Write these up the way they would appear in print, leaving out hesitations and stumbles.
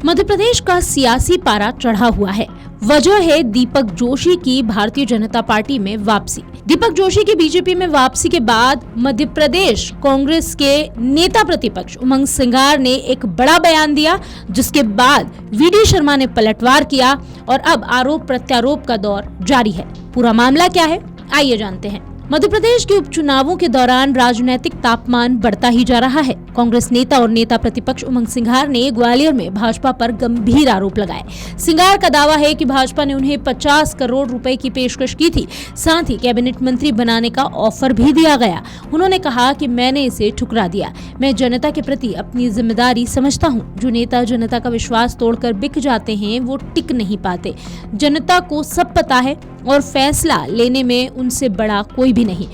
मध्य प्रदेश का सियासी पारा चढ़ा हुआ है। वजह है दीपक जोशी की भारतीय जनता पार्टी में वापसी। दीपक जोशी की बीजेपी में वापसी के बाद मध्य प्रदेश कांग्रेस के नेता प्रतिपक्ष उमंग सिंगार ने एक बड़ा बयान दिया, जिसके बाद वीडी शर्मा ने पलटवार किया और अब आरोप प्रत्यारोप का दौर जारी है। पूरा मामला क्या है, आइए जानते हैं। मध्य प्रदेश के उपचुनावों के दौरान राजनीतिक तापमान बढ़ता ही जा रहा है। कांग्रेस नेता और नेता प्रतिपक्ष उमंग सिंगार ने ग्वालियर में भाजपा पर गंभीर आरोप लगाए। सिंगार का दावा है कि भाजपा ने उन्हें 50 करोड़ रुपए की पेशकश की थी, साथ ही कैबिनेट मंत्री बनाने का ऑफर भी दिया गया। उन्होंने कहा कि मैंने इसे ठुकरा दिया। मैं जनता के प्रति अपनी जिम्मेदारी समझता हूँ। जो नेता जनता का विश्वास तोड़कर बिक जाते हैं वो टिक नहीं पाते। जनता को सब पता है और फैसला लेने में उनसे बड़ा कोई भी नहीं।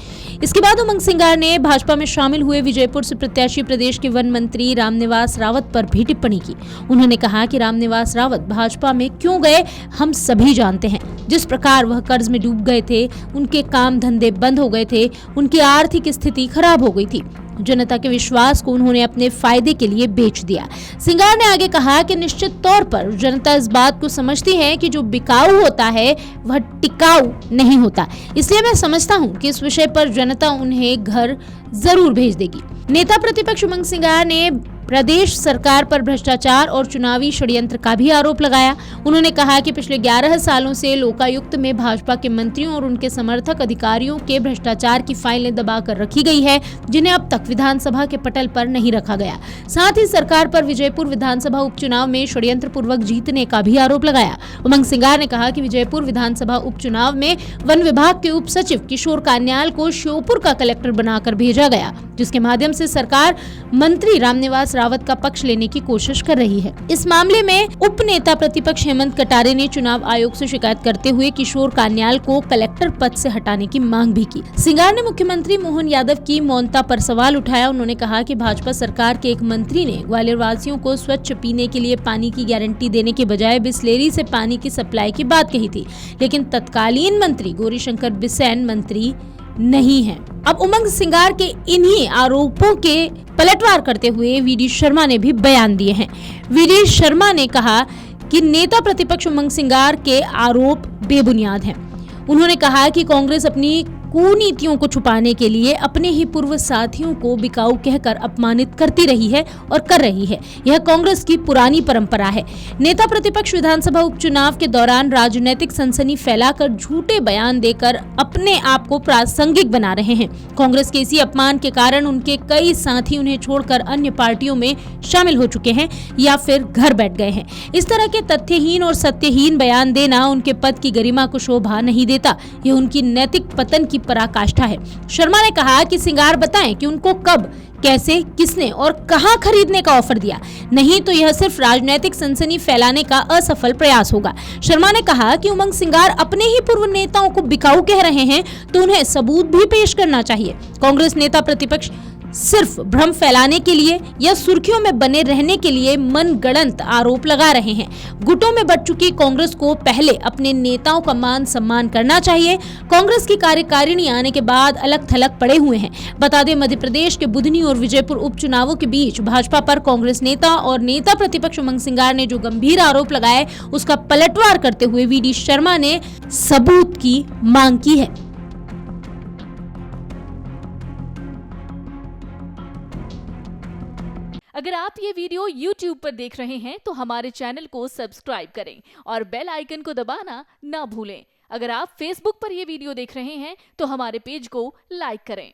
इसके बाद उमंग सिंगार ने भाजपा में शामिल हुए विजयपुर से प्रत्याशी प्रदेश के वन मंत्री रामनिवास रावत पर भी टिप्पणी की। उन्होंने कहा कि रामनिवास रावत भाजपा में क्यों गए हम सभी जानते हैं। जिस प्रकार वह कर्ज में डूब गए थे, उनके काम धंधे बंद हो गए थे, उनकी आर्थिक स्थिति खराब हो गई थी। जनता के विश्वास को उन्होंने अपने फायदे के लिए बेच दिया। सिंगार ने आगे कहा कि निश्चित तौर पर जनता इस बात को समझती है कि जो बिकाऊ होता है वह टिकाऊ नहीं होता। इसलिए मैं समझता हूं कि इस विषय पर जनता उन्हें घर जरूर भेज देगी। नेता प्रतिपक्ष उमंग सिंगार ने प्रदेश सरकार पर भ्रष्टाचार और चुनावी षड्यंत्र का भी आरोप लगाया। उन्होंने कहा कि पिछले 11 सालों से लोकायुक्त में भाजपा के मंत्रियों और उनके समर्थक अधिकारियों के भ्रष्टाचार की फाइलें दबाकर रखी गई है, जिन्हें अब तक विधानसभा के पटल पर नहीं रखा गया। साथ ही सरकार पर विजयपुर विधानसभा उपचुनाव में षड्यंत्र पूर्वक जीतने का भी आरोप लगाया। उमंग सिंगार ने कहा कि विजयपुर विधानसभा उपचुनाव में वन विभाग के उप सचिव किशोर कान्याल को श्योपुर का कलेक्टर बनाकर भेजा गया, जिसके माध्यम से सरकार मंत्री रामनिवास रावत का पक्ष लेने की कोशिश कर रही है। इस मामले में उप नेता प्रतिपक्ष हेमंत कटारे ने चुनाव आयोग से शिकायत करते हुए किशोर कान्याल को कलेक्टर पद से हटाने की मांग भी की। सिंगार ने मुख्यमंत्री मोहन यादव की मौनता पर सवाल उठाया। उन्होंने कहा कि भाजपा सरकार के एक मंत्री ने ग्वालियर वासियों को स्वच्छ पीने के लिए पानी की गारंटी देने के बजाय बिसलेरी से पानी की सप्लाई की बात कही थी, लेकिन तत्कालीन मंत्री गौरीशंकर बिसेन मंत्री नहीं है। अब उमंग सिंगार के इन्हीं आरोपों के पलटवार करते हुए वीडी शर्मा ने भी बयान दिए हैं। वीडी शर्मा ने कहा कि नेता प्रतिपक्ष उमंग सिंगार के आरोप बेबुनियाद हैं। उन्होंने कहा कि कांग्रेस अपनी कुनीतियों को छुपाने के लिए अपने ही पूर्व साथियों को बिकाऊ कहकर अपमानित करती रही है और कर रही है। यह कांग्रेस की पुरानी परंपरा है। नेता प्रतिपक्ष विधानसभा उपचुनाव के दौरान राजनीतिक सनसनी फैलाकर झूठे बयान देकर अपने आप को प्रासंगिक बना रहे हैं। कांग्रेस के इसी अपमान के कारण उनके कई साथी उन्हें छोड़कर अन्य पार्टियों में शामिल हो चुके हैं या फिर घर बैठ गए हैं। इस तरह के तथ्यहीन और सत्यहीन बयान देना उनके पद की गरिमा को शोभा नहीं देता। यह उनकी नैतिक पतन की पराकाष्ठा है। शर्मा ने कहा कि सिंगार बताएं कि उनको कब, कैसे, किसने और कहां खरीदने का ऑफर दिया, नहीं तो यह सिर्फ राजनीतिक सनसनी फैलाने का असफल प्रयास होगा। शर्मा ने कहा कि उमंग सिंगार अपने ही पूर्व नेताओं को बिकाऊ कह रहे हैं तो उन्हें सबूत भी पेश करना चाहिए। कांग्रेस नेता प्रतिपक्ष सिर्फ भ्रम फैलाने के लिए या सुर्खियों में बने रहने के लिए मनगढ़ंत आरोप लगा रहे हैं। गुटों में बट चुकी कांग्रेस को पहले अपने नेताओं का मान सम्मान करना चाहिए। कांग्रेस की कार्यकारिणी आने के बाद अलग थलग पड़े हुए हैं। बता दें, मध्य प्रदेश के बुधनी और विजयपुर उपचुनावों के बीच भाजपा पर कांग्रेस नेता और नेता प्रतिपक्ष उमंग सिंगार ने जो गंभीर आरोप लगाए, उसका पलटवार करते हुए वीडी शर्मा ने सबूत की मांग की है। अगर आप ये वीडियो YouTube पर देख रहे हैं तो हमारे चैनल को सब्सक्राइब करें और बेल आइकन को दबाना ना भूलें। अगर आप Facebook पर ये वीडियो देख रहे हैं तो हमारे पेज को लाइक करें।